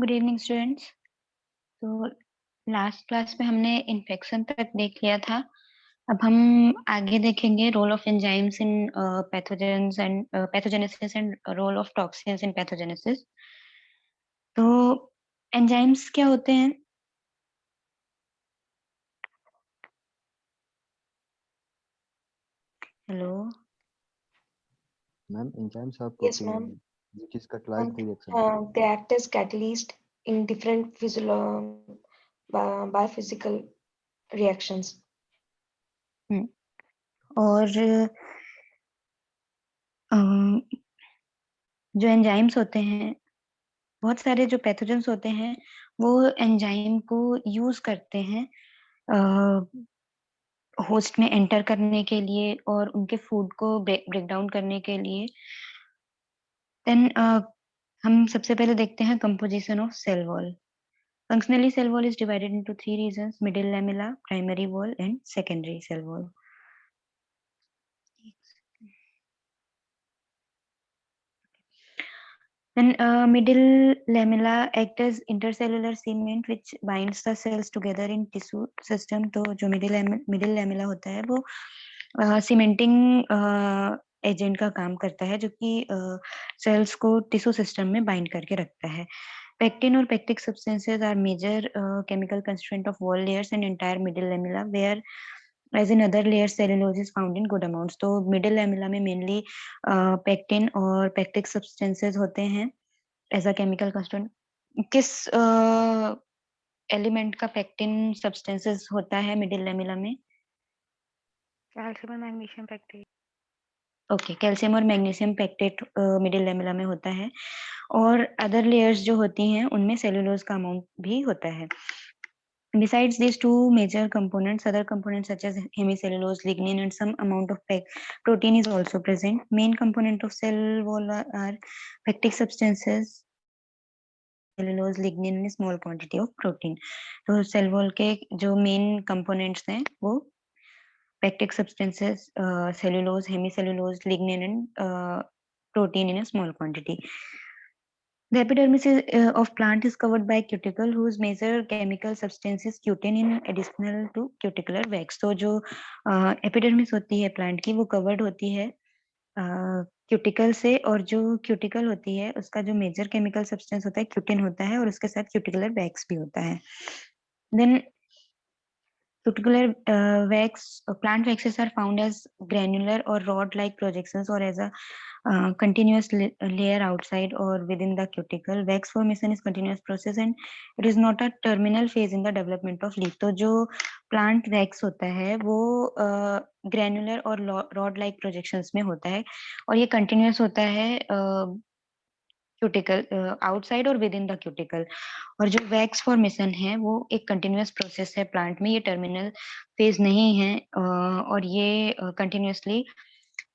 Good evening students. तो last class में हमने इन्फेक्शन तक देख लिया था। अब हम आगे देखेंगे role of enzymes in pathogens and pathogenesis and role of toxins in pathogenesis. तो एंजाइम्स क्या होते हैं? Hello ma'am enzymes are Yes, protein ma'am. which is catalyze the reaction. They act as catalyst in different biophysical reactions. और जो enzymes होते हैं, बहुत सारे जो पैथोजेंस होते हैं वो एंजाइम को यूज करते हैं होस्ट में एंटर करने के लिए और उनके फूड को ब्रेक डाउन करने के लिए। देन हम सबसे पहले देखते हैं composition of cell wall. Functionally cell wall is divided into three regions: middle lamella, primary wall and secondary cell wall. Then middle lamella act as intercellular cement which binds the cells together in tissue system। तो जो middle lamella होता है वो cementing agent का काम करता है जो कि सेल्स को टिश्यू सिस्टम में बाइंड करके रखता है। Pectin or pectic substances are major chemical constituent of wall layers and entire middle lamella, where as in other layers cellulose is found in good amounts। तो middle lamella में mainly pectin और pectic substances होते हैं as a chemical constituent. किस element का pectin substances होता है middle lamella में? कैल्शियम और मैग्नीशियम पेक्टेट। ओके, कैल्शियम और मैग्नीशियम पेक्टेट मिडिल लेमिला में होता है। और अदर लेयर्स जो होती हैं उनमें सेलुलोज का अमाउंट भी होता है। Besides these two major components, other components such as hemicellulose, lignin, and some amount of protein is also present. Main component of cell wall are pectic substances, cellulose, lignin and small quantity of protein. तो cell wall के जो main components हैं वो pectic substances, cellulose, hemicellulose, lignin and protein in a small quantity. The epidermis of plant is covered by cuticle whose major chemical substance is cutin in additional to cuticular wax। तो जो epidermis होती है plant की वो covered होती है cuticle से, और जो क्यूटिकल होती है उसका जो मेजर केमिकल सब्सटेंस होता है क्यूटिन होता है और उसके साथ क्यूटिकुलर वैक्स भी होता है। Then cuticular wax, plant waxes are found as granular और रॉड लाइक प्रोजेक्शंस और as a continuous layer outside or within the cuticle। wax formation is continuous process and it is not a terminal phase in the development of leaf। तो जो plant wax होता है वो granular और rod like projections में होता है और ये continuous होता है क्यूटिकल आउटसाइड और विद इन द क्यूटिकल। और जो वैक्स फॉर्मेशन है वो एक कंटिन्यूअस प्रोसेस है प्लांट में, ये टर्मिनल फेज नहीं है और ये कंटिन्यूअसली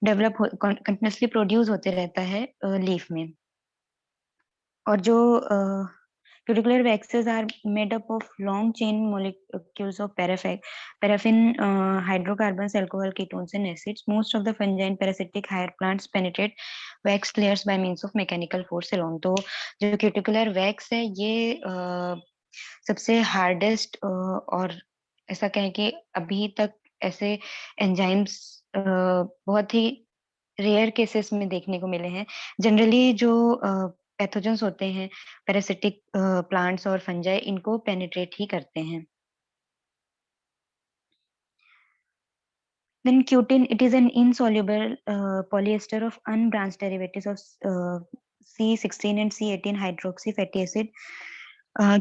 कंटिन्यूअसली प्रोड्यूस होते रहता है लीफ में। और जो cuticular waxes are made up of long chain molecules of paraffin, hydrocarbons, alcohol, ketones and acids। Most of the fungi and parasitic higher plants penetrate wax layers by means of mechanical force alone। तो जो cuticular wax है ये सबसे hardest और ऐसा कहें कि अभी तक ऐसे एंजाइम्स बहुत ही रेयर केसेस में देखने को मिले हैं। जनरली जो पैथोजेंस होते हैं पैरासिटिक प्लांट्स और फंजाई इनको पेनिट्रेट ही करते हैं। Then cutin, it is an insoluble polyester of unbranched derivatives of C16 and C18 hydroxy fatty acid।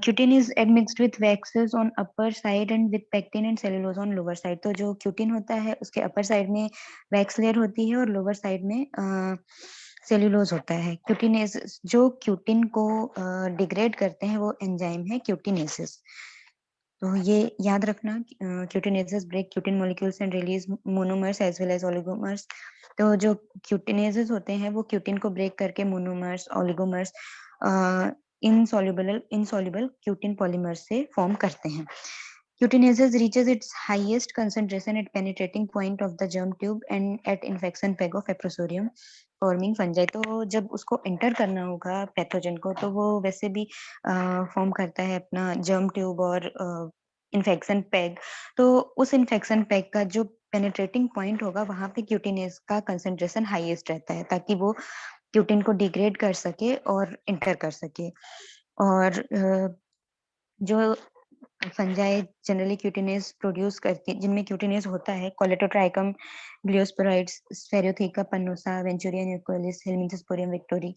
Cutin is admixed with waxes on upper side and with pectin and cellulose on lower side। तो जो cutin होता है उसके upper side में wax layer होती है और lower side में सेल्यूलोज होता है। क्यूटिनेज जो क्यूटिन को डिग्रेड करते हैं वो एंजाइम है क्यूटिनेसिस। तो ये याद रखना, cutinases break cutin molecules and release monomers as well as oligomers. तो जो क्यूटिनेसेस होते हैं वो क्यूटिन को ब्रेक करके monomers, oligomers, insoluble cutin polymers से फॉर्म करते हैं। Cutaneous reaches its highest concentration at penetrating point of the germ tube and at infection peg of Eprosorium forming fungi. तो जब उसको एंटर करना होगा पैथोजन को तो वो वैसे भी फॉर्म करता है अपना जर्म ट्यूब और इन्फेक्शन पैग. तो उस इन्फेक्शन पैग का जो पेनिट्रेटिंग पॉइंट होगा वहां पे क्यूटिनेस का कंसंट्रेशन हाईएस्ट रहता है ताकि वो क्यूटिन को डिग्रेड कर सके और एंटर कर सके. और जो फंजाई जनरली क्यूटिनेस प्रोड्यूस करती है जिनमें क्यूटिनेस होता है Colletotrichum gloeosporioides Sphaerotheca pannosa Venturia inaequalis Helminthosporium victoriae.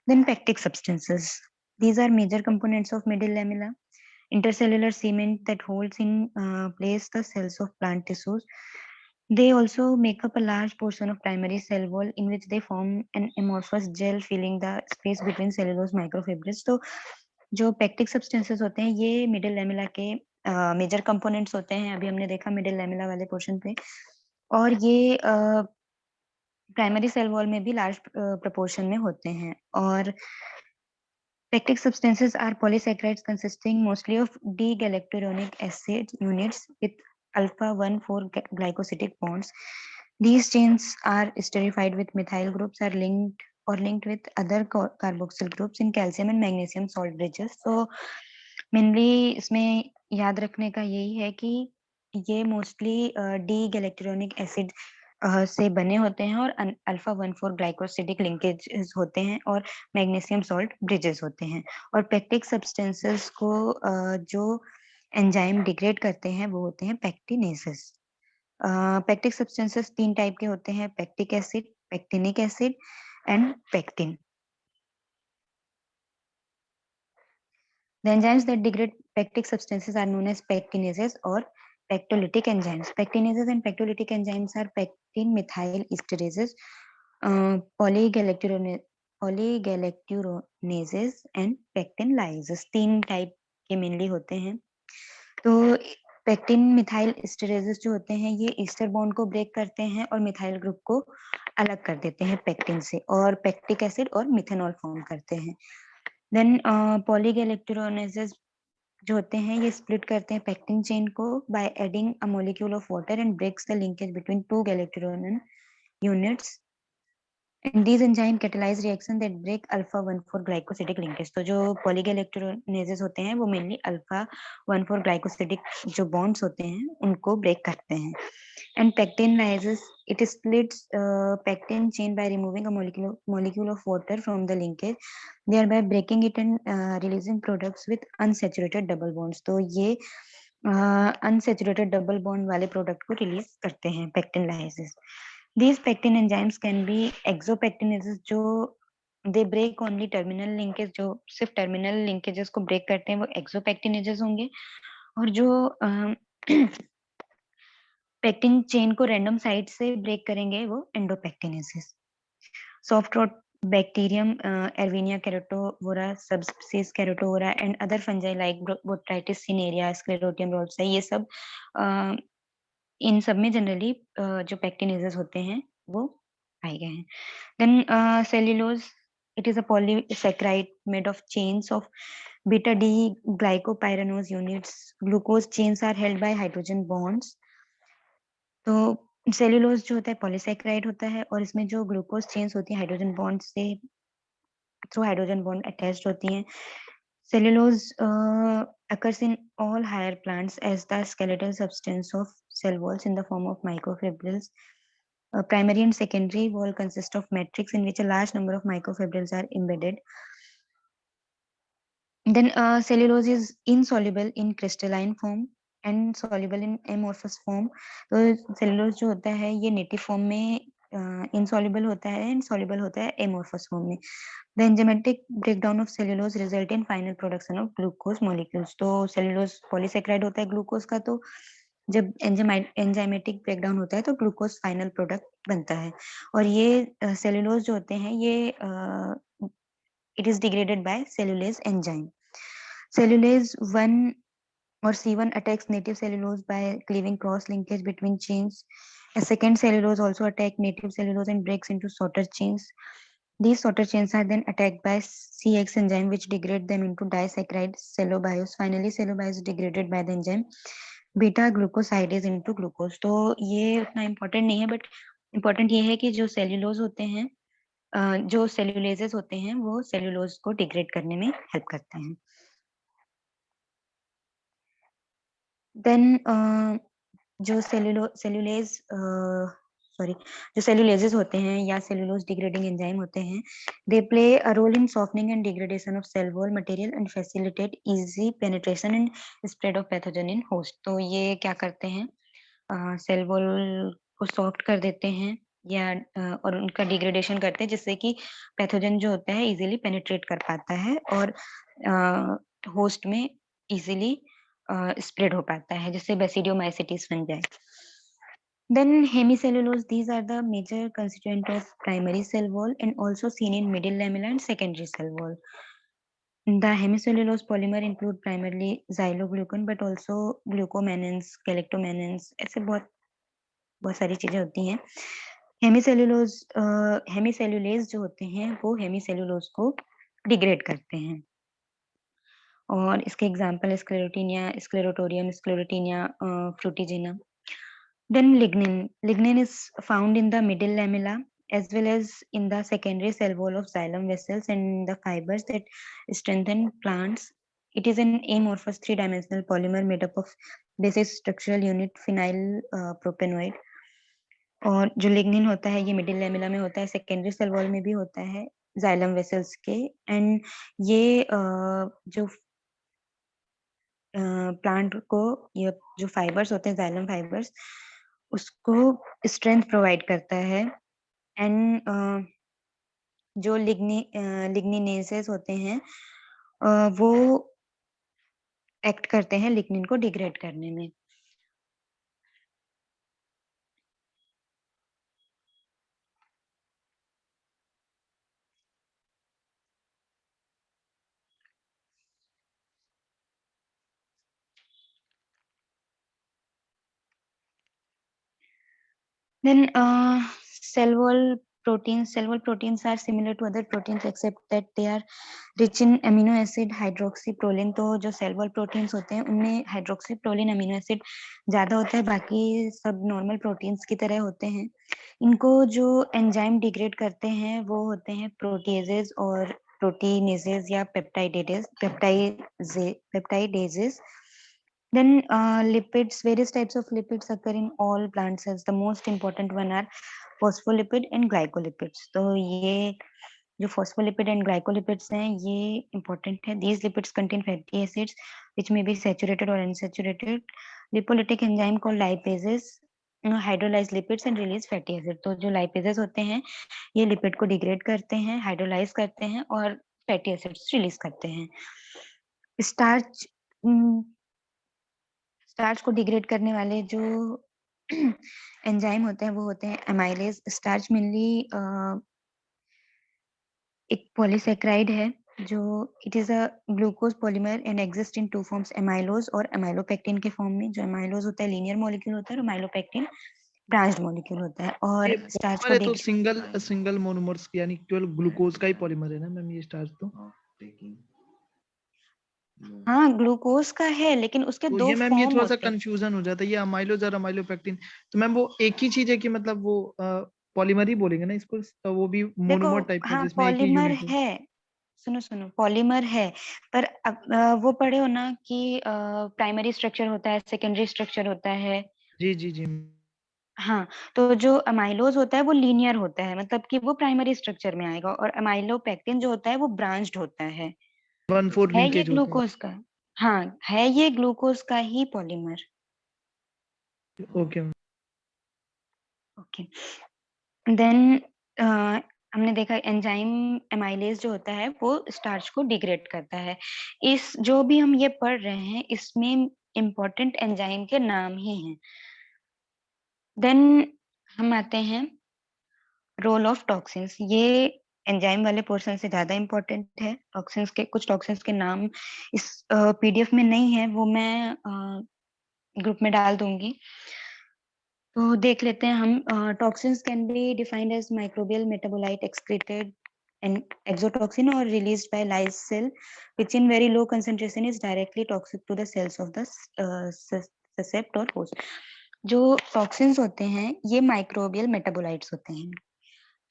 Then pectic substances, these are major components of middle lamella, intercellular cement that holds in place the cells of plant tissues. They also make up a large portion of primary cell wall in which they form an amorphous gel filling the space between cellulose microfibrils. तो जो pectic substances होते हैं ये middle lamella के major components होते हैं. अभी हमने देखा मिडिल लैमेला वाले पोर्शन पे. और ये प्राइमरी सेल वॉल में भी लार्ज प्रोपोर्शन में होते हैं. और pectic substances are polysaccharides consisting mostly of D-galacturonic acid units with alpha-1,4 glycosidic bonds. These chains are esterified with methyl groups are linked with other carboxyl groups in calcium and magnesium salt bridges. So mainly इसमें याद रखने का यही है कि ये mostly D-galacturonic acid से बने होते हैं और alpha-1,4 ग्लाइकोसिडिक लिंकेजेस होते हैं और मैग्नीशियम सॉल्ट ब्रिजेस होते हैं. और पेक्टिक सब्सटेंसेस को जो एंजाइम डिग्रेड करते हैं वो होते हैं पेक्टिनेसेस. पेक्टिक सब्सटेंसेस 3 टाइप के होते हैं, pectic acid, pectinic acid and pectin. The enzymes that degrade pectic substances are known as pectinases or pectolytic enzymes. Pectinases and pectolytic enzymes are pectin methyl esterases, polygalacturonases and pectin lyases. 3 type के mainly होते हैं. तो pectin methyl एस्टरेजेस जो होते हैं ये ester bond को break करते हैं और मिथाइल ग्रुप को अलग कर देते हैं पेक्टिन से और पेक्टिक एसिड और मिथेनॉल फॉर्म करते हैं. देन पॉलीगैलेक्टोरोनेसेस जो होते हैं ये स्प्लिट करते हैं पेक्टिन चेन को by adding a molecule of water and breaks the linkage between 2 galacturonan units. And these enzyme catalyze reaction that break alpha-1,4 glycosidic linkage. तो जो polygallacturonases होते हैं वो mainly alpha-1,4 glycosidic जो bonds होते हैं उनको break करते हैं. And pectin lysis, it splits pectin chain by removing a molecule of water from the linkage, thereby breaking it and releasing products with unsaturated double bonds. तो ये unsaturated double bond वाले product को release करते हैं pectin lysis. These pectin enzymes can be exopectinases जो they break only terminal linkage, जो सिर्फ terminal linkages को break करते हैं वो exopectinases होंगे. और जो पेक्टिन चेन को रैंडम साइट से ब्रेक करेंगे वो endopectinases. Soft rot bacterium Erwinia carotovora subspecies carotovora and other fungi like Botrytis cinerea Sclerotium rolfsii ये सब इन सब में जनरली जो पेक्टिनेसेस होते हैं वो पाए गए हैं. Then cellulose, it is a polysaccharide made of chains of beta D glycopyranose units. Glucose chains are held by hydrogen bonds. तो सेल्यूलोज जो होता है पॉलीसैकेराइड होता है और इसमें जो ग्लूकोज चेन्स होती है हाइड्रोजन बॉन्ड से थ्रू हाइड्रोजन बॉन्ड अटैच्ड होती हैं. Cellulose occurs in all higher plants as the skeletal substance of cell walls in the form of microfibrils. Primary and secondary wall consist of matrix in which a large number of microfibrils are embedded. Then cellulose is insoluble in crystalline form and soluble in amorphous form. तो cellulose जो होता है ये native form में insoluble होता है and soluble होता है amorphous form में. The enzymatic breakdown of cellulose result in final production of glucose molecules. तो cellulose polysaccharide होता है glucose का, तो जब enzymatic breakdown होता है तो glucose final product बनता है. और ये cellulose जो होते हैं ये it is degraded by cellulase enzyme. Cellulase 1 or C1 attacks native cellulose by cleaving cross linkage between chains. A second cellulose also attacks native cellulose and breaks into shorter chains. These solder chains are then attacked by CX enzyme, which degrade them into disaccharide cellobiose. Finally, cellobiose is degraded by the enzyme beta glucosidase into glucose. तो ये उतना important नहीं है, but important ये है कि जो cellulose होते हैं, जो सेल्यूलेजेस होते हैं, वो सेल्यूलोज को डिग्रेड करने में हेल्प करते हैं. देन जो सेल्यूलेजेस होते हैं या सेल्यूलोज डिग्रेडिंग एंजाइम होते हैं, they play a role in softening and degradation of cell wall material and facilitate easy penetration and spread of pathogen in host. तो ये क्या करते हैं, सेल वॉल को सॉफ्ट कर देते हैं या और उनका डिग्रेडेशन करते हैं, जिससे कि पैथोजन जो होता है इजीली पेनिट्रेट कर पाता है और होस्ट में इजीली स्प्रेड हो पाता है, जिससे बेसिडियोमाइसिटिस बन जाए. Then hemicellulose, these are the major constituent of primary cell wall and also seen in middle lamella and secondary cell wall. The hemicellulose polymer include primarily xyloglucan but also glucomanins, galactomanins, ऐसे बहुत सारी चीजें होती हैं. हेमिसेल्यूलेज जो होते हैं वो हेमिसेल्यूलोज को डिग्रेड करते हैं, और इसके example Sclerotinia, sclerotiorum, Sclerotinia, fructigena. Then lignin is found in the middle lamella as well as in the secondary cell wall of xylem vessels and the fibers that strengthen plants. It is an amorphous three-dimensional polymer made up of basic structural unit phenyl propanoid. और जो lignin होता है ये middle lamella में होता है, secondary cell wall में भी होता है जाइलम वेसल्स के, एंड ये जो प्लांट को, ये जो फाइबर्स होते हैं जाइलम फाइबर्स, उसको स्ट्रेंथ प्रोवाइड करता है. एंड जो लिग्निनेसेस होते हैं वो एक्ट करते हैं लिग्निन को डिग्रेड करने में. Then cell wall proteins are similar to other proteins except that they are rich in amino acid hydroxyproline. तो जो cell wall proteins होते हैं उनमें hydroxyproline amino acid ज्यादा होता है, बाकी सब normal proteins की तरह होते हैं. इनको जो enzyme degrade करते हैं वो होते हैं proteases और proteinases या peptidases. Then lipids, various types of lipids occur in all plant cells. The most important one are phospholipid and glycolipids. तो ये जो phospholipid and glycolipids हैं ये important है. These lipids contain fatty acids which may be saturated or unsaturated. Lipolytic enzyme called lipases hydrolyze lipids and release fatty acid. तो जो lipases होते हैं ये lipid को degrade करते हैं, hydrolyze करते हैं और fatty acids release करते हैं. Starch स्टार्च को डिग्रेड करने वाले जो एंजाइम होते हैं वो होते हैं एमाइलेज. स्टार्च मेनली एक पॉलीसेक्राइड है जो it is a glucose polymer and exist in two forms, amylose और एमाइलोपेक्टिन के फॉर्म में. जो एमाइलोज होता है लीनियर मॉलिक्यूल होता है और एमाइलोपेक्टिन ब्रांच्ड मॉलिक्यूल होता है. और ये स्टार्च पॉलीमर को है तो सिंगल मोनोमर्स यानी केवल ग्लूकोज का ही पॉलीमर है ना मैम ये स्टार्च तो? हाँ ग्लूकोज का है लेकिन उसके तो दो ये मैम ये फॉर्म थोड़ा सा होते हैं. कंफ्यूजन हो जाता है, ये अमाइलोज और अमाइलोपेक्टिन तो मैम वो एक ही चीज है कि मतलब वो पॉलीमर ही बोलेंगे ना इसको, तो वो भी देखो मोनोमर टाइप का हाँ जिसमें एक ही पॉलीमर यूनिट हो? है, सुनो पॉलीमर है, पर अब वो पढ़े हो ना कि प्राइमरी स्ट्रक्चर होता है, सेकेंडरी स्ट्रक्चर होता है. जी जी जी. हाँ, तो जो अमाइलोज होता है वो लीनियर होता है, मतलब कि वो प्राइमरी स्ट्रक्चर में आएगा, और अमाइलोपेक्टिन जो होता है वो ब्रांच्ड होता है. 1,4 है ये लिंकेज होता ग्लूकोज का, हाँ है ये ग्लूकोज का ही पॉलीमर. है. Okay ma'am. ओके. देन हमने देखा एंजाइम एमाइलेज जो होता है वो स्टार्च को डिग्रेड करता है. इस जो भी हम ये पढ़ रहे हैं इसमें इम्पोर्टेंट एंजाइम के नाम ही हैं. देन हम आते हैं रोल ऑफ टॉक्सिन्स. ये एंजाइम वाले पोर्शन से ज्यादा इम्पोर्टेंट है. टॉक्सिन्स के कुछ टॉक्सिन्स के नाम इस पीडीएफ में नहीं है, वो मैं ग्रुप में डाल दूंगी, तो देख लेते हैं हम. Toxins can be defined as microbial metabolite excreted exotoxin or released by lyse cell, which in very low concentration is directly toxic to the cells of the suscept or host. जो toxins होते हैं ये microbial metabolites होते हैं।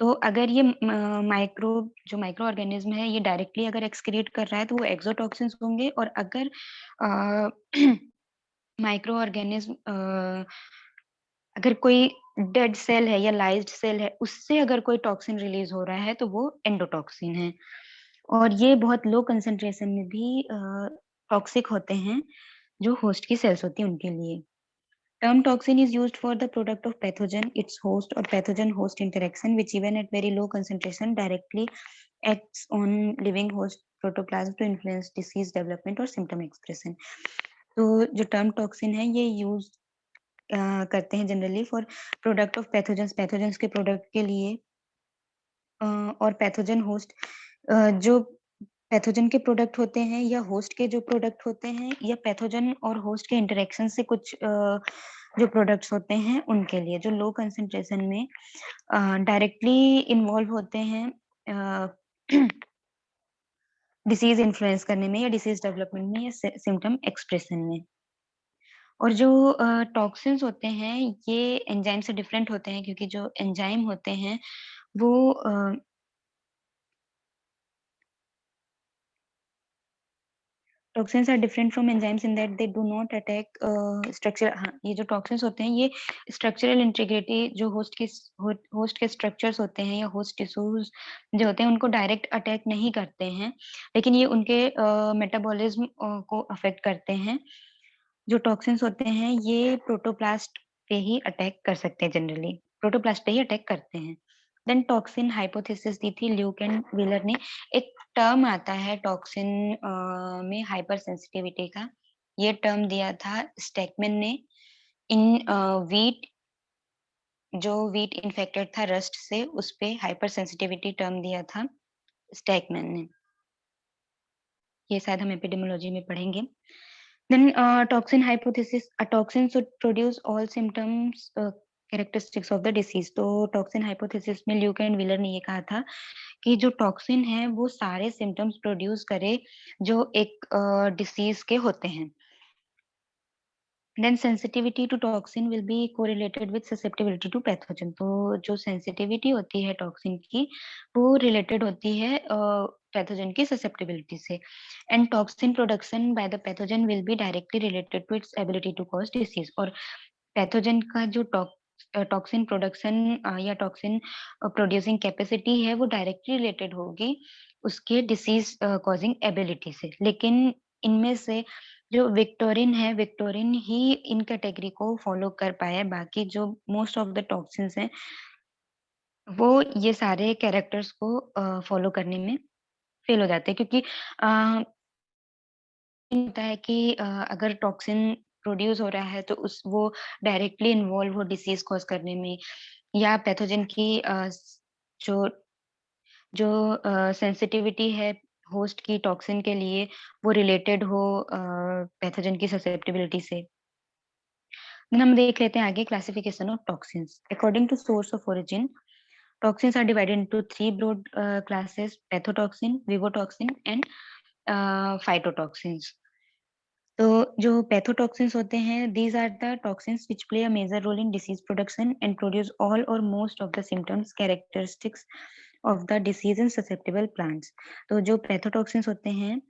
तो अगर ये जो माइक्रो ऑर्गेनिज्म है ये डायरेक्टली अगर एक्सक्रीट कर रहा है तो वो एक्सोटॉक्सिन्स होंगे, और अगर माइक्रो ऑर्गेनिज्म अगर कोई डेड सेल है या लाइज्ड सेल है उससे अगर कोई टॉक्सिन रिलीज हो रहा है तो वो एंडोटॉक्सिन है, और ये बहुत लो कंसंट्रेशन में भी टॉक्सिक होते हैं जो होस्ट की सेल्स होती है उनके लिए। Term toxin is used for the product of pathogen, its host or pathogen-host interaction, which even at very low concentration directly acts on living host protoplasm to influence disease development or symptom expression. तो जो term toxin है ये use करते हैं generally for product of pathogens के product के लिए, और पैथोजन होस्ट जो पैथोजन के प्रोडक्ट होते हैं या होस्ट के जो प्रोडक्ट होते हैं या पैथोजन और होस्ट के इंटरेक्शन से कुछ जो प्रोडक्ट्स होते हैं उनके लिए जो लो कंसंट्रेशन में डायरेक्टली इन्वॉल्व होते हैं डिसीज इन्फ्लुएंस करने में या डिसीज डेवलपमेंट में या सिम्टम एक्सप्रेशन में। और जो टॉक्सिन्स होते हैं ये एंजाइम से डिफरेंट होते हैं, क्योंकि जो एंजाइम होते हैं वो toxins are different from enzymes in that they do not attack structure. हाँ, ये जो टॉक्सिन्स होते हैं ये स्ट्रक्चरल इंटीग्रिटी जो होस्ट के स्ट्रक्चर्स होते हैं या होस्ट टिश्यूज जो होते हैं उनको डायरेक्ट अटैक नहीं करते हैं, लेकिन ये उनके मेटाबॉलिज्म को अफेक्ट करते हैं। जो टॉक्सिन्स होते हैं ये प्रोटोप्लास्ट पे ही अटैक कर सकते हैं, जनरली प्रोटोप्लास्ट पे ही अटैक करते हैं। देन टॉक्सिन हाइपोथेसिस दी थी ल्यूक एंड व्हीलर ने। एक टर्म आता है टॉक्सिन में हाइपर सेंसिटिविटी का, ये टर्म दिया था स्टैकमैन ने इन वीट। जो वीट इन्फेक्टेड था रस्ट से उस पे हाइपर सेंसिटिविटी टर्म दिया था स्टैकमैन ने। ये शायद हम एपिडेमियोलॉजी में पढ़ेंगे। Then toxin hypothesis, a toxin should produce all symptoms characteristics of the disease. तो toxin hypothesis में ल्यूक एंड व्हीलर ने ये कहा था कि जो टॉक्सिन है वो सारे सिम्टम्स प्रोड्यूस करे जो एक डिसीज के होते हैं। Then sensitivity to toxin will be correlated with susceptibility to pathogen. तो जो सेंसिटिविटी होती है टॉक्सिन की वो रिलेटेड होती है पैथोजन की ससेप्टिबिलिटी से। And toxin production by the pathogen will be directly related to its ability to cause disease. और पैथोजन का जो टॉक्सिन प्रोडक्शन या टॉक्सिन प्रोड्यूसिंग कैपेसिटी है वो डायरेक्टली रिलेटेड होगी उसके डिसीज कॉजिंग एबिलिटी से। लेकिन इनमें से जो विक्टोरिन है, विक्टोरिन ही इन कैटेगरी को फॉलो कर पाया है, बाकी जो मोस्ट ऑफ द टॉक्सिन्स हैं वो ये सारे कैरेक्टर्स को फॉलो करने में फेल हो जाते हैं, क्योंकि होता है कि अगर टॉक्सिन प्रोड्यूस हो रहा है तो वो डायरेक्टली इन्वॉल्व हो डिसीज कॉज करने में, या पैथोजन की जो जो सेंसिटिविटी है होस्ट की टॉक्सिन के लिए वो रिलेटेड हो पैथोजन की ससेप्टिबिलिटी से। देन हम देख लेते हैं आगे classification of toxins according to source of origin. Toxins are divided into 3 broad classes, pathotoxin, vivotoxin and phytotoxins. तो जो पैथोटॉक्सिन्स होते हैं these are the toxins which play a major role in disease production and produce all or most of the symptoms characteristics of the disease in susceptible plants। तो जो पैथोटॉक्सिन्स होते हैं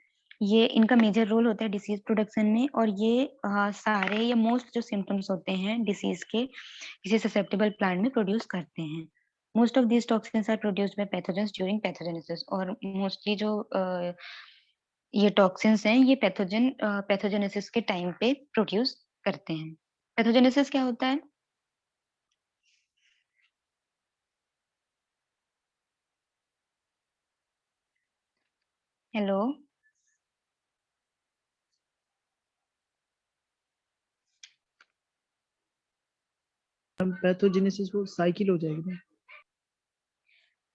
ये इनका मेजर रोल होता है डिसीज प्रोडक्शन में, और ये सारे या मोस्ट जो सिम्टम्स होते हैं डिसीज के किसी ससेप्टिबल प्लांट में प्रोड्यूस करते हैं। Most of these toxins are produced by pathogens during pathogenesis. और मोस्टली जो ये टॉक्सिन्स हैं ये पैथोजेनेसिस के टाइम पे प्रोड्यूस करते हैं। पैथोजेनेसिस क्या होता है? हेलो, पैथोजेनेसिस वो साइकिल हो जाएगी ना।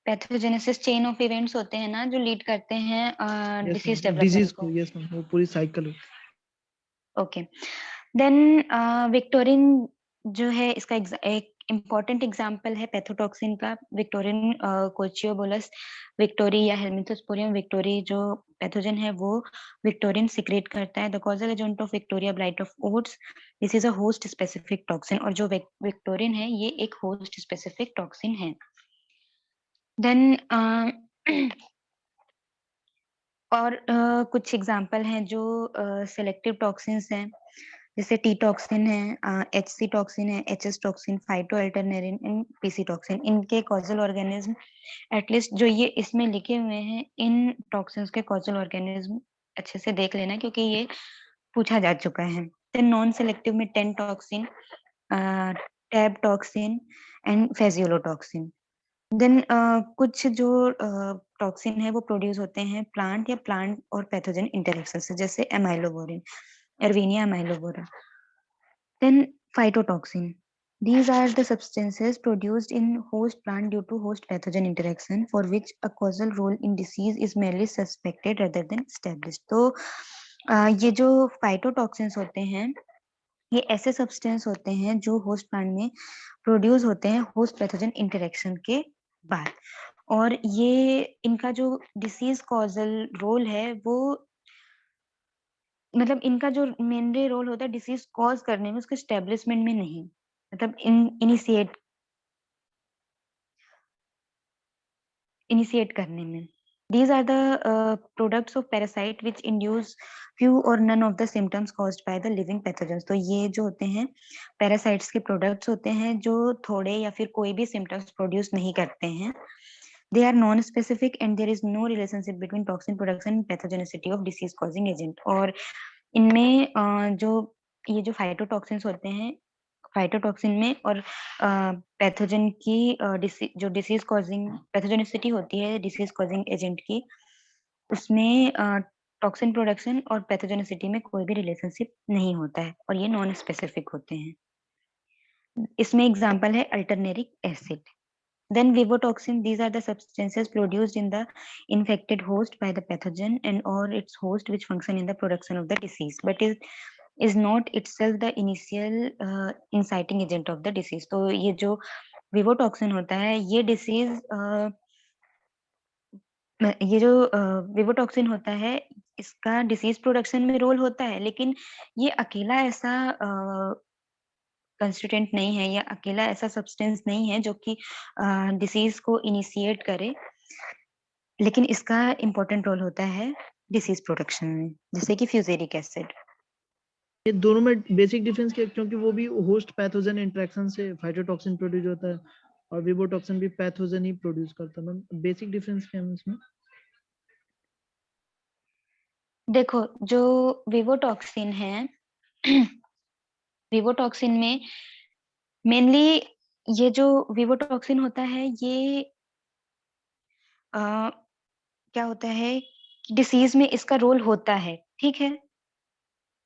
पैथोजेनेसिस चेन ऑफ इवेंट्स होते हैं ना जो लीड करते हैं डिसीज डिजीज डेवलपमेंट को। को, यस मैम, वो पूरी साइकिल होती है। ओके, देन विक्टोरिन जो है इसका एक इम्पोर्टेंट एग्जाम्पल है पैथोटॉक्सिन का विक्टोरियन कोचियोबोलस विक्टोरी या हेलमिंथोस्पोरियम विक्टोरी जो पैथोजन है वो विक्टोरियन सिक्रेट करता है। The causal agent of Victoria blight of oats, this is a host specific toxin, और जो विक्टोरियन है ये एक होस्ट स्पेसिफिक टॉक्सिन है। देन और कुछ एग्जाम्पल हैं जो सेलेक्टिव टॉक्सिन्स हैं, जैसे टी टॉक्सिन है, एच सी टॉक्सिन है, H S toxin, phytoalternarin and PC toxin. इनके कॉजल ऑर्गेनिज्म एटलीस्ट जो ये इसमें लिखे हुए हैं, इन टॉक्सिन्स के कॉजल ऑर्गेनिज्म अच्छे से देख लेना क्योंकि ये पूछा जा चुका है। देन नॉन सेलेक्टिव में tentoxin, tabtoxin and phaseolotoxin. Then कुछ जो टॉक्सिन है वो प्रोड्यूस होते हैं प्लांट या प्लांट और पैथोजन इंटरेक्शन से, जैसे amylovorin, Erwinia amylovora. Then phytotoxin, these are the substances produced in host plant due to host pathogen interaction for which a causal role in disease is merely suspected rather than established। तो ये जो फाइटोटॉक्सिन्स होते हैं ये ऐसे substance होते हैं जो होस्ट प्लांट में प्रोड्यूस होते हैं होस्ट पैथोजन इंटरेक्शन के बाद, और ये इनका जो डिसीज कॉजल रोल है वो मतलब इनका जो मेनली रोल होता है डिसीज कॉज करने में, उसके स्टेब्लिशमेंट में नहीं, मतलब इनिशिएट करने में। These are the products of parasite which induce few or none of the symptoms caused by the living pathogens। तो ये जो होते हैं parasites के products होते हैं जो थोड़े या फिर कोई भी symptoms produce नहीं करते हैं। They are non-specific and there is no relationship between toxin production and pathogenicity of disease causing agent। और इनमें जो ये जो फाइटोटॉक्सिन्स होते हैं फाइटोटॉक्सिन में और पैथोजन की जो डिसीज कॉजिंग पैथोजेनिसिटी होती है डिसीज कॉजिंग एजेंट की, उसमें टॉक्सिन प्रोडक्शन और पैथोजेनिसिटी में कोई भी रिलेशनशिप नहीं होता है और ये नॉन स्पेसिफिक होते हैं। इसमें एग्जांपल है अल्टरनेरिक acid. Then vivotoxin, these are the substances produced in the infected host by the pathogen and or its host which function in the production of the disease but is not itself the initial inciting agent of the disease। तो ये जो vivotoxin होता है ये जो विवोटॉक्सिन होता है इसका डिसीज प्रोडक्शन में रोल होता है, लेकिन ये अकेला ऐसा कंस्टिट्यूएंट नहीं है या अकेला ऐसा सब्सटेंस नहीं है जो कि डिसीज को इनिशिएट करे, लेकिन इसका इम्पोर्टेंट रोल होता है डिसीज प्रोडक्शन में, जैसे कि फ्यूजेरिक एसिड। ये दोनों में बेसिक डिफरेंस क्या है? क्योंकि वो भी होस्ट पैथोजन इंटरेक्शन से फाइटोटॉक्सिन प्रोड्यूस होता है और विवोटॉक्सिन भी पैथोजन ही प्रोड्यूस करता है। मैम बेसिक डिफरेंस क्या है इसमें? देखो जो विवोटॉक्सिन है विवोटॉक्सिन में मेनली ये जो विवोटॉक्सिन होता है ये क्या होता है डिसीज में इसका रोल होता है, ठीक है,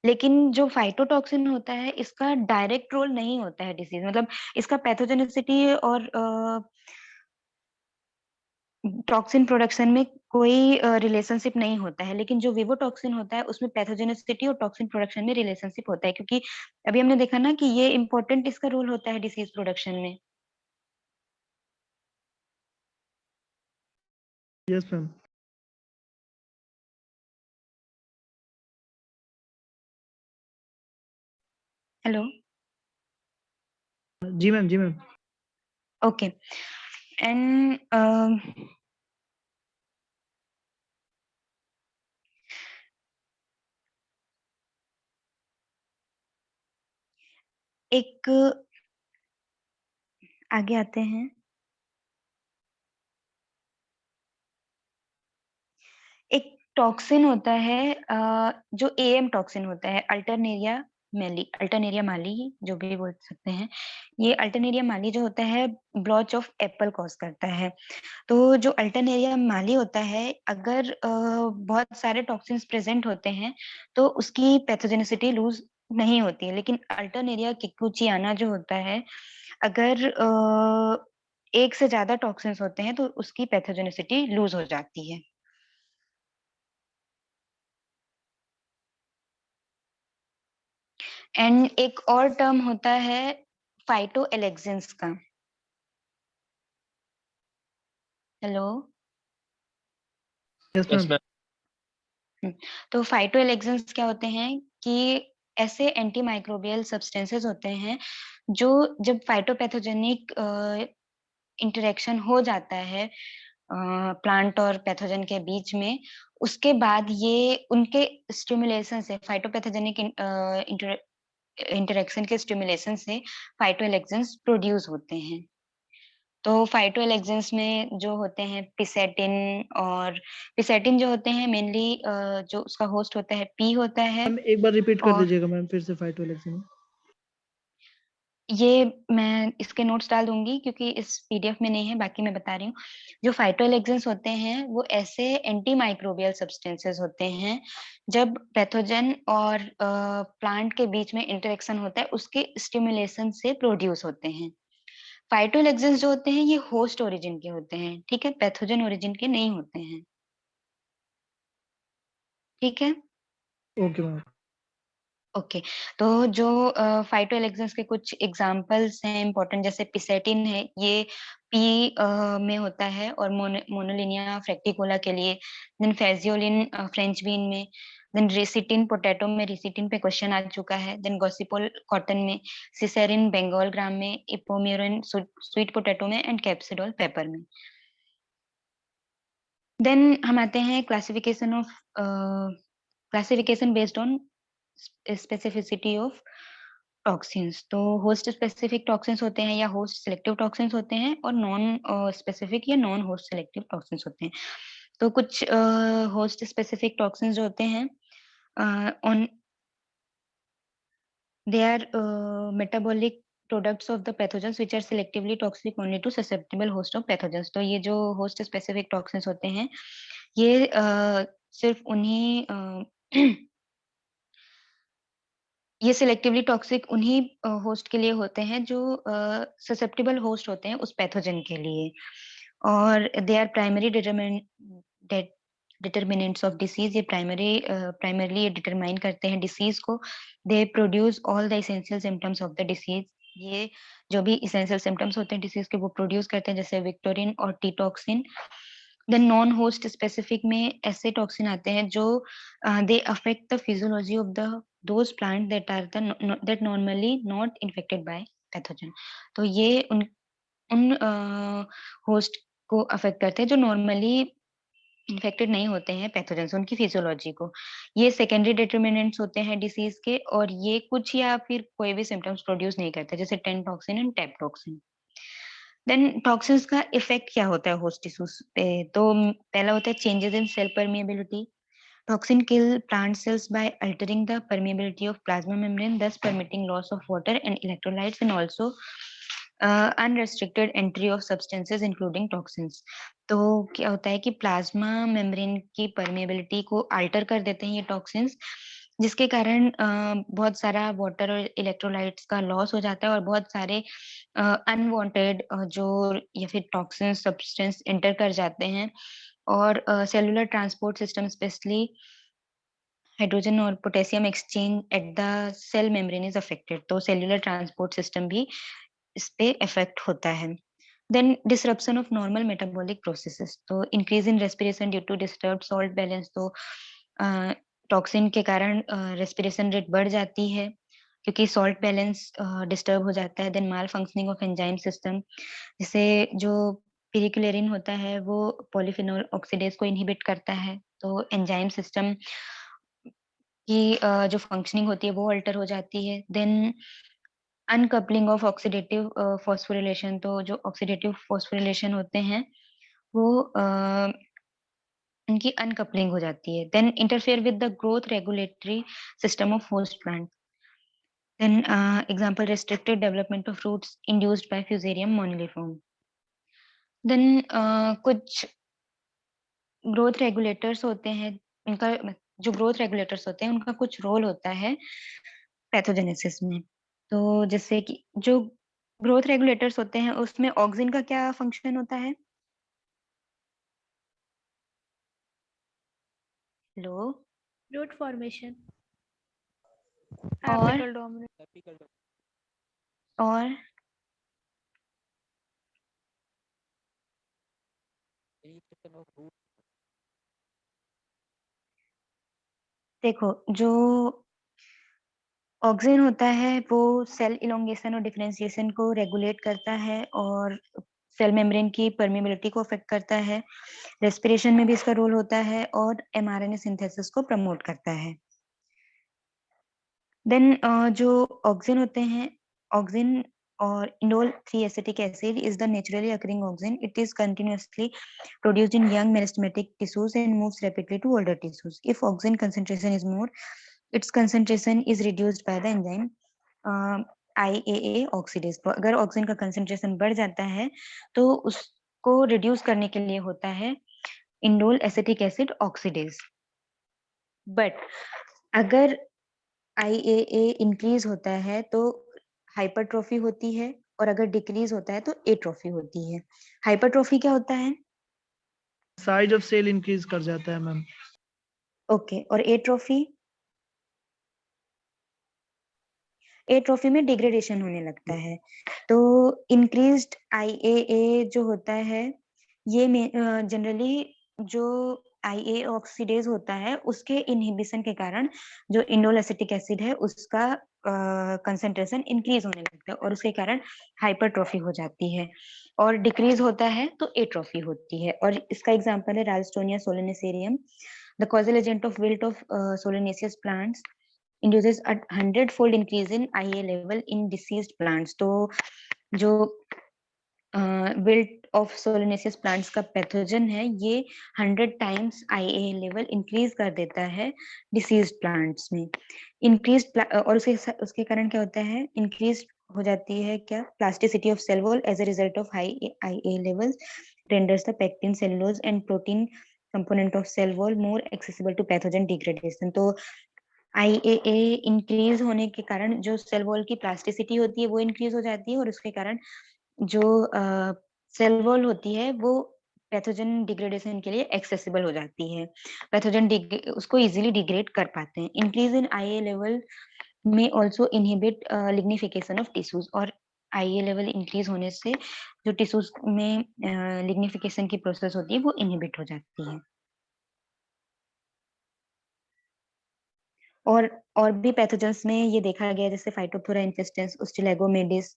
लेकिन जो फाइटोटॉक्सिन होता है इसका डायरेक्ट रोल नहीं होता है डिसीज, मतलब इसका पैथोजेनिसिटी और टॉक्सिन प्रोडक्शन में कोई रिलेशनशिप नहीं होता है, लेकिन जो विवोटॉक्सिन होता है उसमें पैथोजेनिसिटी और टॉक्सिन प्रोडक्शन में रिलेशनशिप होता है, क्योंकि अभी हमने देखा ना कि ये इम्पोर्टेंट इसका रोल होता है डिसीज प्रोडक्शन में। Yes ma'am. हेलो। जी मैम, जी मैम। ओके एंड एक आगे आते हैं। एक टॉक्सिन होता है जो एएम टॉक्सिन होता है, अल्टरनेरिया माली जो भी बोल सकते हैं। ये अल्टरनेरिया माली जो होता है ब्लॉच ऑफ एप्पल कॉज करता है। तो जो अल्टरनेरिया माली होता है अगर बहुत सारे टॉक्सिन्स प्रेजेंट होते हैं तो उसकी पैथोजेनिसिटी लूज नहीं होती है, लेकिन अल्टरनेरिया किकुचियाना जो होता है अगर एक से ज्यादा टॉक्सिन्स होते हैं तो उसकी पैथोजेनिसिटी लूज हो जाती है। एंड एक और टर्म होता है फाइटोएलेक्सेंस का। हेलो। Yes ma'am. तो फाइटोएलेक्सेंस क्या होते हैं कि ऐसे एंटी माइक्रोबियल सब्सटेंसेस होते हैं जो जब फाइटोपैथोजेनिक इंटरेक्शन हो जाता है प्लांट और पैथोजन के बीच में, उसके बाद ये उनके स्टिमुलेशन से फाइटोपैथोजेनिक इंटरेक्शन के स्टिमुलेशन से फाइटोएलेक्सेंस प्रोड्यूस होते हैं। तो फाइटोएलेक्सेंस में जो होते हैं पिसेटिन जो होते हैं मेनली जो उसका होस्ट होता है पी होता है। मैम एक बार रिपीट कर और दीजिएगा मैम फिर से फाइटोएलेक्सेन। ये मैं इसके नोट्स डाल दूंगी क्योंकि इस पीडीएफ में नहीं है, बाकी मैं बता रही हूँ। जो फाइटोएलेक्सेंस होते हैं वो ऐसे एंटी माइक्रोबियल सब्सटेंसेस होते हैं जब पैथोजन और प्लांट के बीच में इंटरेक्शन होता है उसके स्टिमुलेशन से प्रोड्यूस होते हैं। फाइटोएलेक्सेंस जो होते हैं ये होस्ट ओरिजिन के होते हैं, ठीक है, पैथोजन ओरिजिन के नहीं होते हैं, ठीक है। Okay ma'am. ओके। तो जो फाइटोएलेक्सेंस के कुछ एग्जांपल्स हैं इंपॉर्टेंट, जैसे पिसेटिन है, ये पी में होता है और मोनोलिनिया फ्रैक्टिकोला के लिए, देन फेजियोलिन फ्रेंच बीन में, देन रेसिटिन पोटैटो में, रेसिटिन पे क्वेश्चन आ चुका है, देन गॉसिपोल कॉटन में, सिसेरिन बंगाल ग्राम में, इपोम्यूरिन स्वीट पोटैटो में एंड कैप्सिडोल पेपर में। देन हम आते हैं classification based on specificity of toxins. तो होस्ट स्पेसिफिक टॉक्सिन्स होते हैं या होस्ट सिलेक्टिव टॉक्सिन्स होते हैं, और नॉन स्पेसिफिक या नॉन होस्ट सिलेक्टिव टॉक्सिन्स होते हैं। तो कुछ होस्ट स्पेसिफिक टॉक्सिन्स जो होते हैं on they are metabolic products of the pathogens which are selectively toxic only to susceptible host of pathogens। तो ये जो host specific toxins होते हैं ये सिर्फ उन्हीं ये सिलेक्टिवली टॉक्सिक उन्हीं होस्ट के लिए होते हैं जो ससेप्टेबल होस्ट होते हैं उस पैथोजन के लिए, और they are primary determinants of disease. ये प्राइमरली ये डिटरमाइन करते हैं डिसीज को। They produce all the essential symptoms of the disease. ये जो भी इसेंशियल सिम्टम्स होते हैं डिसीज के वो प्रोड्यूस करते हैं, जैसे विक्टोरिन और टीटॉक्सिन। देन नॉन होस्ट स्पेसिफिक में ऐसे टॉक्सिन आते हैं जो they affect the physiology of those plants that normally not infected by pathogen। तो ये उन होस्ट को अफेक्ट करते हैं जो नॉर्मली इन्फेक्टेड नहीं होते हैं पैथोजन से, उनकी फिजियोलॉजी को। ये सेकेंडरी डिटर्मिनेंट्स होते हैं डिसीज के, और ये कुछ या फिर कोई भी सिम्टम्स प्रोड्यूस नहीं करते, जैसे टेनटॉक्सिन एंड टेपटॉक्सिन। देन टॉक्सिन्स का इफेक्ट क्या होता है होस्ट टिश्यूज पे? तो पहला होता है changes in cell permeability. Toxin kill plant cells by altering the permeability of plasma membrane, thus permitting loss of water and electrolytes, and also unrestricted entry of substances including toxins। तो क्या होता है कि प्लाज्मा मेम्ब्रेन की permeability को alter कर देते हैं ये टॉक्सिन्स, जिसके कारण बहुत सारा वाटर और इलेक्ट्रोलाइट्स का लॉस हो जाता है, और बहुत सारे अनवांटेड जो या फिर टॉक्सिन सब्सटेंस एंटर कर जाते हैं, और cellular transport system specially hydrogen और potassium exchange at the cell membrane is affected. तो सेलुलर ट्रांसपोर्ट सिस्टम भी इस पे इफेक्ट होता है। Then disruption of normal metabolic processes. तो increase in respiration due to disturb salt balance. तो toxin के कारण रेस्पिरेशन रेट बढ़ जाती है क्योंकि सॉल्ट बैलेंस डिस्टर्ब हो जाता है। Then malfunctioning of enzyme system, जैसे जो पिरिक्युलेरिन होता है वो पॉलीफिनोल ऑक्सीडेज को इनहिबिट करता है, तो एंजाइम सिस्टम की जो फंक्शनिंग होती है वो अल्टर हो जाती है। Then uncoupling of oxidative phosphorylation. तो जो ऑक्सीडेटिव फॉस्फोरिलेशन होते हैं वो उनकी अनकपलिंग हो जाती है। Then interfere with the growth regulatory system of host plant. Then example restricted development of roots induced by Fusarium moniliforme. Then कुछ ग्रोथ रेगुलेटर्स होते हैं, उनका जो ग्रोथ रेगुलेटर्स होते हैं उनका कुछ रोल होता है पैथोजेनेसिस में। तो जैसे कि जो ग्रोथ रेगुलेटर्स होते हैं उसमें ऑक्सिन का क्या फंक्शन होता है? हेलो। root formation, और apical dominant, और देखो, जो ऑक्सिन होता है वो सेल इलोंगेशन और डिफरेंशिएशन को रेगुलेट करता है और सेल मेम्ब्रेन की परमेबिलिटी को अफेक्ट करता है। रेस्पिरेशन में भी इसका रोल होता है और एमआरएनए सिंथेसिस को प्रमोट करता है। देन जो ऑक्सिन होते हैं, auxin or indole 3-acetic acid is the naturally occurring auxin. It is continuously produced in young meristematic tissues and moves rapidly to older tissues. If auxin concentration is more, its concentration is reduced by the enzyme IAA oxidase. तो अगर auxin का concentration बढ़ जाता है तो उसको reduce करने के लिए होता है indole acetic acid oxidase. But अगर IAA इंक्रीज होता है तो हाइपरट्रोफी होती है और अगर डिक्रीज होता है तो एट्रोफी होती है। हाइपरट्रोफी क्या होता है? साइज ऑफ सेल इंक्रीज कर जाता है मैम। ओके, और एट्रोफी? एट्रोफी में डिग्रेडेशन होने लगता है। तो इंक्रीज्ड IAA जो होता है ये जनरली जो IA ऑक्सीडेज होता है उसके इनहिबिशन के कारण जो इंडोल एसिटिक एसिड है उसका कंसंट्रेशन इंक्रीज होने लगता है और उसके कारण हाइपरट्रोफी हो जाती है। और डिक्रीज होता है तो एट्रोफी होती है। और इसका एग्जांपल है Ralstonia solanacearum. The causal agent of wilt of solanaceous plants induces a 100-fold increase in IA level in deceased plants. तो जो विल्ट ऑफ सोलेनेसियस प्लांट्स का पैथोजन है ये 100 टाइम्स IA लेवल इंक्रीज कर देता है डिसीज्ड प्लांट्स में। Increase और उसके कारण क्या होता है? इंक्रीज हो जाती है क्या? Plasticity of cell wall as a result of high IA levels renders the pectin, cellulose and protein component of cell wall more accessible to pathogen degradation. तो IAA इंक्रीज होने के कारण जो सेल वॉल की प्लास्टिसिटी होती है वो increase हो जाती है और उसके कारण जो सेल वॉल होती है वो पैथोजन डिग्रेडेशन के लिए एक्सेसिबल हो जाती है। पैथोजन उसको इजीली डिग्रेड कर पाते हैं। इंक्रीज इन IA लेवल में also inhibit lignification of tissues. और IA लेवल इंक्रीज होने से जो टिश्यूज में लिग्निफिकेशन की प्रोसेस होती है वो इनहिबिट हो जाती है। और भी पैथोजेंस में ये देखा गया जैसे Phytophthora infestans, Ustilago maydis,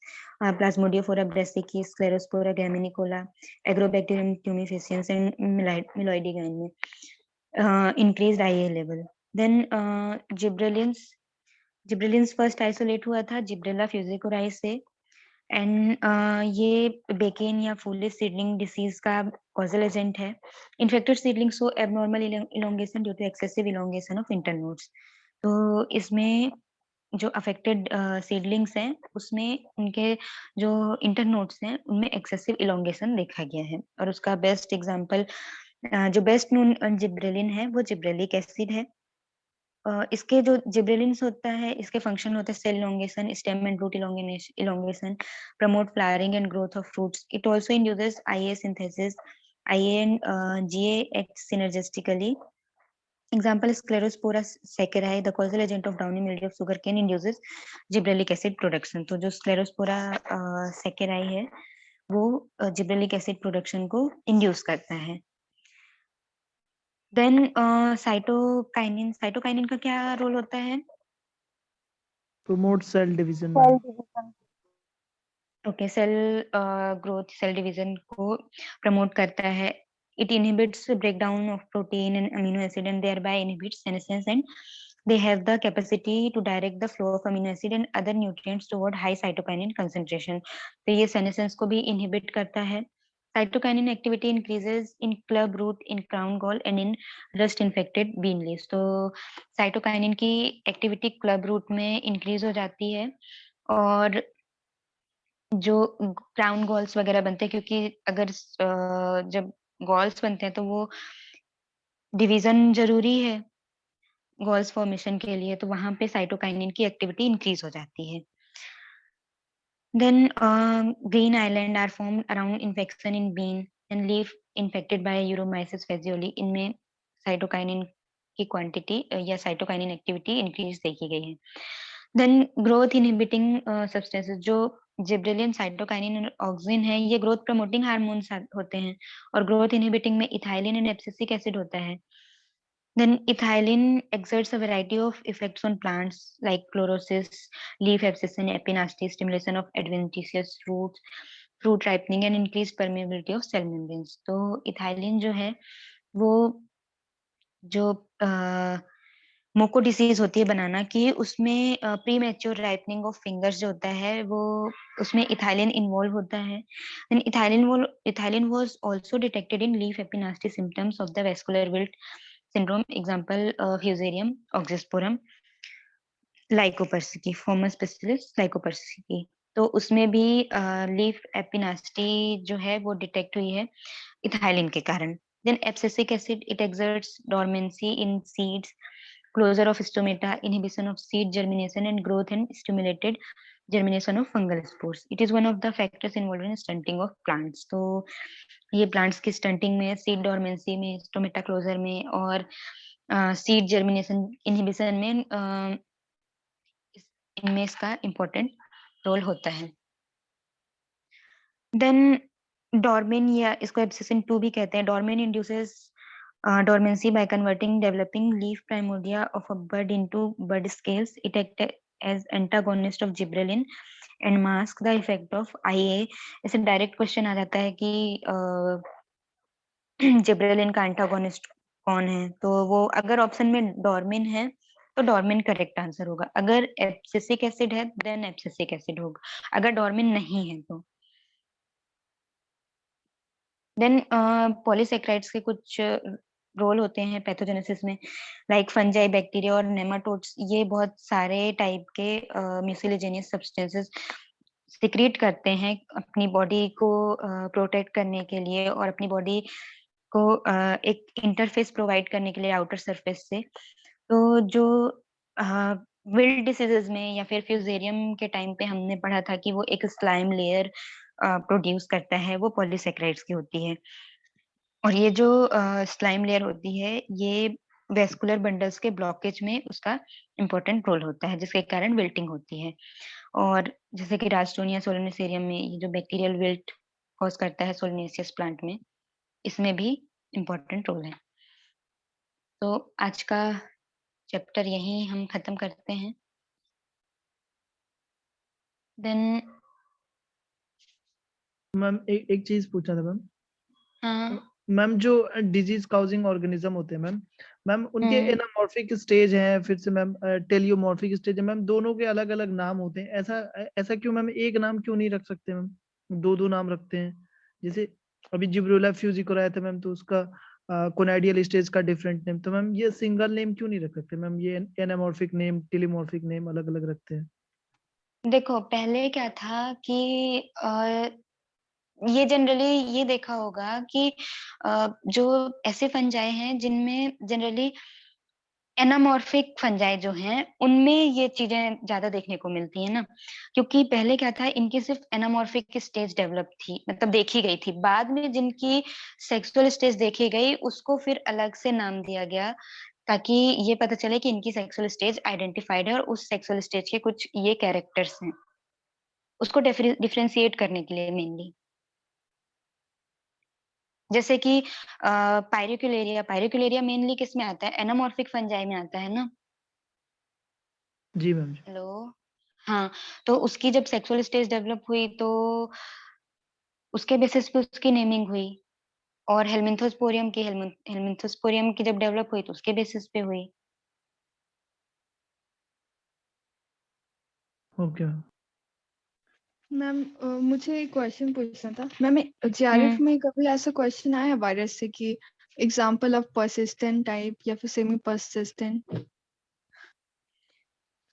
Plasmodiophora brassicae, Sclerospora graminicola, Agrobacterium tumefaciens and Meloidogyne में increased IA level. Then gibberellins first isolate हुआ था जिब्रेला फ्यूजिकोराई से एंड ये बेकेन या फूलिश सीडलिंग डिसीज का कॉजल एजेंट है। Infected seedling show abnormal elongation due to excessive elongation of internodes. तो इसमें जो अफेक्टेड सीडलिंग्स हैं उसमें उनके जो इंटरनोड्स हैं उनमें एक्सेसिव इलोंगेशन देखा गया है। और उसका बेस्ट एग्जांपल जो बेस्ट नोन जिब्रेलिन है वो जिब्रेलिक एसिड है। इसके जो जिब्रेलिन्स होता है इसके फंक्शन होते हैं cell elongation, stem and root elongation, promote flowering and growth of fruits. It also induces IA synthesis. IA and GA act synergistically. Example is Sclerospora saccharide, the causal agent of downy mildew of sugarcane, induces gibberellic acid production. तो जो Sclerospora saccharide है वो gibberellic acid production को induce करता है। Then cytokinin का क्या role होता है? Promote cell division ma'am. Okay, cell growth, cell division को प्रमोट करता है। It inhibits breakdown of protein and amino acid and thereby inhibits senescence, and they have the capacity to direct the flow of amino acid and other nutrients toward high cytokinin concentration. तो ये senescence को भी inhibit करता है। Cytokinin activity increases in club root, in crown gall and in rust infected bean leaves. तो cytokinin की activity club root में increase हो जाती है और जो क्राउन गॉल्स वगैरह बनते हैं, क्योंकि अगर जब गॉल्स बनते हैं तो वो डिवीजन जरूरी है गॉल्स फॉर्मेशन के लिए, तो वहां पे साइटोकाइनिन की एक्टिविटी इंक्रीज हो जाती है। Then green island are formed around infection in bean and leaf infected by Uromyces phaseoli. इनमें साइटोकाइनिन की क्वांटिटी या साइटोकाइनिन एक्टिविटी इंक्रीज देखी गई है। देन ग्रोथ इनहिबिटिंग सब्सटेंसेस, जो जिब्रेलिन, साइटोकाइनिन और ऑक्सिन है, ये ग्रोथ प्रमोटिंग हार्मोन्स होते हैं, और ग्रोथ इनहिबिटिंग में इथाइलिन एंड एब्सिसिक एसिड होता है. Then ethylene exerts a variety of effects on plants like chlorosis, leaf abscission, epinasty, stimulation of adventitious roots, fruit ripening and increased permeability of cell membranes. तो ethylene जो है वो जो मोको disease होती है बनाना की, उसमें pre mature ripening of fingers जो होता है वो उसमें इथाइलिन इन्वॉल्व होता है. Then ethylene was also detected in leaf epinasty symptoms of the vascular wilt syndrome. Example, Fusarium oxysporum, Lycopersicki, Forma specialis Lycopersicki. तो उसमें भी लीफ एपिनास्टी जो है वो डिटेक्ट हुई है इथाइलिन के कारण. Then abscisic acid, it exerts dormancy in seeds, closure of stomata, inhibition of seed germination and growth, and stimulated germination of fungal spores. It is one of the factors involved in stunting of plants. तो ये plants की stunting में, seed dormancy में, stomata closure में और seed germination inhibition में इनमें इसका important रोल होता है. देन डॉर्मिन, या इसको एब्सिसिन 2 भी कहते हैं. डॉर्मिन induces dormancy by converting developing leaf primordia of a bud into bud scales. It acts as antagonist of gibberellin and mask the effect of IA. ऐसे डायरेक्ट क्वेश्चन आ जाता है कि जिब्रेलिन का एंटागोनिस्ट कौन है, तो वो अगर ऑप्शन में डॉर्मिन है तो डॉर्मिन करेक्ट आंसर होगा. अगर एब्सिसिक एसिड है देन एब्सिसिक एसिड होगा, अगर डॉर्मिन नहीं है तो. देन पॉलीसेक्राइड्स के कुछ रोल होते हैं पैथोजेनेसिस में, लाइक फंजाई, बैक्टीरिया और नेमाटोड्स. ये बहुत सारे टाइप के म्यूसिलेजेनियस सब्सटेंसेस सिक्रीट करते हैं अपनी बॉडी को प्रोटेक्ट करने के लिए और अपनी बॉडी को एक इंटरफेस प्रोवाइड करने के लिए आउटर सरफेस से. तो जो विल्ड डिसीजेस में या फिर फ्यूजेरियम के टाइम पे हमने पढ़ा था कि वो एक स्लाइम लेयर प्रोड्यूस करता है, वो पॉलीसेक्राइड्स की होती है. और ये जो स्लाइम लेयर होती है, ये वेस्कुलर बंडल्स के ब्लॉकेज में उसका इम्पोर्टेंट रोल होता है, जिसके कारण विल्टिंग होती है. और जैसे कि रास्टोनिया सोलनेसेरियम में ये जो बैक्टीरियल विल्ट कॉज करता है सोलनेसियस प्लांट में, इसमें भी इम्पोर्टेंट रोल है. तो आज का चैप्टर यहीं हम खत्म करते हैं. देन मैम एक चीज पूछना था मैम. हाँ, मैम जो डिजीज काउजिंग ऑर्गेनिज्म होते हैं मैम उनके एनामॉर्फिक स्टेज हैं, फिर से मैम टेलियोमॉर्फिक स्टेज है मैम, दोनों के अलग अलग नाम होते हैं. ऐसा क्यों मैम, एक नाम क्यों नहीं रख सकते मैम, दो नाम रखते हैं? जैसे अभी जिब्रेला फ्यूजिकोरा आया था मैम, तो उसका कोनाइडियल स्टेज का डिफरेंट नेम. तो मैम ये सिंगल नेम क्यों नहीं रख सकते मैम, ये एनामॉर्फिक नेम, टेलियोमॉर्फिक नेम अलग अलग रखते हैं? देखो पहले क्या था कि ये जनरली ये देखा होगा कि जो ऐसे फंजाई हैं जिनमें जनरली एनामॉर्फिक फंजाई जो हैं उनमें ये चीजें ज्यादा देखने को मिलती है ना, क्योंकि पहले क्या था, इनकी सिर्फ एनामॉर्फिक स्टेज डेवलप थी, मतलब देखी गई थी. बाद में जिनकी सेक्सुअल स्टेज देखी गई उसको फिर अलग से नाम दिया गया, ताकि ये पता चले कि इनकी सेक्सुअल स्टेज आइडेंटिफाइड है और उस सेक्सुअल स्टेज के कुछ ये कैरेक्टर्स हैं, उसको डिफरेंशिएट करने के लिए मेनली. जैसे कि पायरिकुलेरिया मेनली किस में आता है, एनामॉर्फिक फंजाई में आता है ना. जी मैम. हेलो, हाँ. तो उसकी जब सेक्सुअल स्टेज डेवलप हुई तो उसके बेसिस पे उसकी नेमिंग हुई, और हेलमिंथोस्पोरियम की जब डेवलप हुई तो उसके बेसिस पे हुई. Okay ma'am. मैम मुझे एक क्वेश्चन पूछना था मैम. जेआरएफ में कभी ऐसा क्वेश्चन आया है वायरस से कि एग्जांपल ऑफ परसिस्टेंट टाइप या फिर सेमी परसिस्टेंट?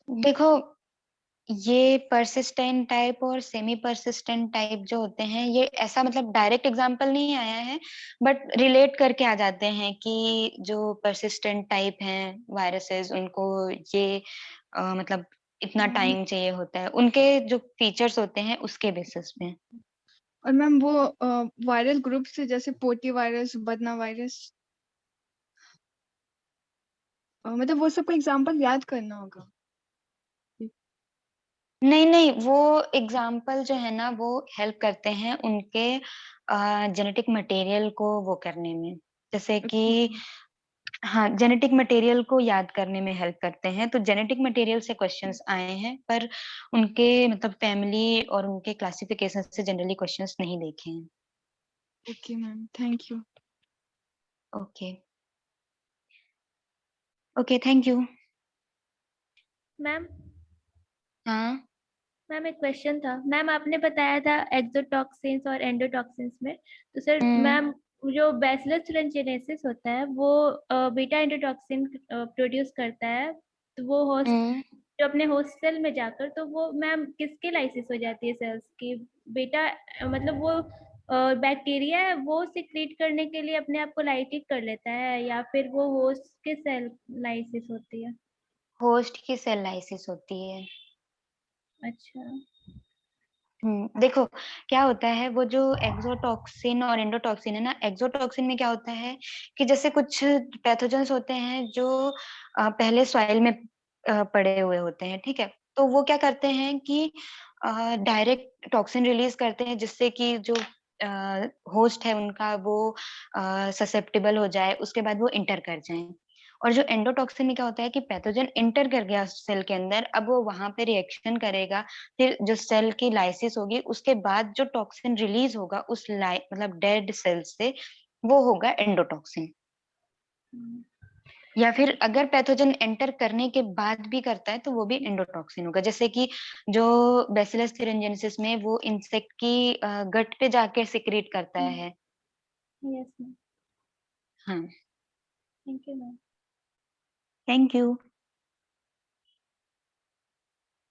देखो ये परसिस्टेंट टाइप और सेमी परसिस्टेंट टाइप जो होते हैं, ये ऐसा मतलब डायरेक्ट एग्जांपल नहीं आया है, बट रिलेट करके आ जाते हैं कि जो परसिस्टेंट टाइप हैं वायरसेस, उनको ये मतलब इतना टाइम चाहिए होता है, उनके जो फीचर्स होते हैं उसके बेसिस पे. और मैम वो वायरल ग्रुप से जैसे पोटी वायरस, बदना वायरस, मतलब वो सबका एग्जांपल याद करना होगा. नहीं, वो एग्जाम्पल जो है ना वो हेल्प करते हैं उनके जेनेटिक मटेरियल को वो करने में, जैसे कि हाँ, जेनेटिक मटेरियल को याद करने में हेल्प करते हैं। तो जेनेटिक मटेरियल से क्वेश्चंस आए हैं, पर उनके मतलब फैमिली और उनके क्लासिफिकेशन से जनरली क्वेश्चंस नहीं देखे हैं। Okay ma'am, thank you. Okay, okay, thank you. Ma'am हाँ। मैम एक क्वेश्चन था। मैम आपने बताया था एक्सोटॉक्सिन्स और एंडोटॉक्सिन्स में, तो सर हम्म, मैम जो बैसिलस thuringiensis होता है वो बीटा एंडोटॉक्सिन प्रोड्यूस करता है, तो वो होस्ट हम्म, जो अपने होस्ट सेल में जाकर, तो वो मैम किसके लाइसिस हो जाती है सेल्स की? बीटा मतलब वो बैक्टीरिया है वो सिक्रीट करने के लिए अपने आप को लाइटिक कर लेता है, या फिर वो होस्ट के सेल लाइसिस होती है? होस्ट की सेल लाइसिस होती है। अच्छा। देखो क्या होता है, वो जो एक्सोटॉक्सिन और एंडोटॉक्सिन है ना, एक्सोटॉक्सिन में क्या होता है कि जैसे कुछ पैथोजेंस होते हैं जो पहले सॉइल में पड़े हुए होते हैं, ठीक है। तो वो क्या करते हैं कि डायरेक्ट टॉक्सिन रिलीज करते हैं, जिससे कि जो होस्ट है उनका वो ससेप्टेबल हो जाए, उसके बाद वो इंटर कर जाए। और जो एंडोटॉक्सिन में क्या होता है कि पैथोजन इंटर कर गया सेल के अंदर, अब वो वहां पे रिएक्शन करेगा, फिर जो सेल की लाइसिस होगी, उसके बाद जो टॉक्सिन रिलीज होगा उस मतलब डेड सेल से, वो होगा एंडोटॉक्सिन। या फिर अगर पैथोजन एंटर करने के बाद भी करता है तो वो भी एंडोटॉक्सिन होगा, जैसे कि जो बैसिलस thuringiensis में वो इंसेक्ट की गट पे जाके सिक्रीट करता है। यस मैम, हाँ, thank you ma'am. Thank you.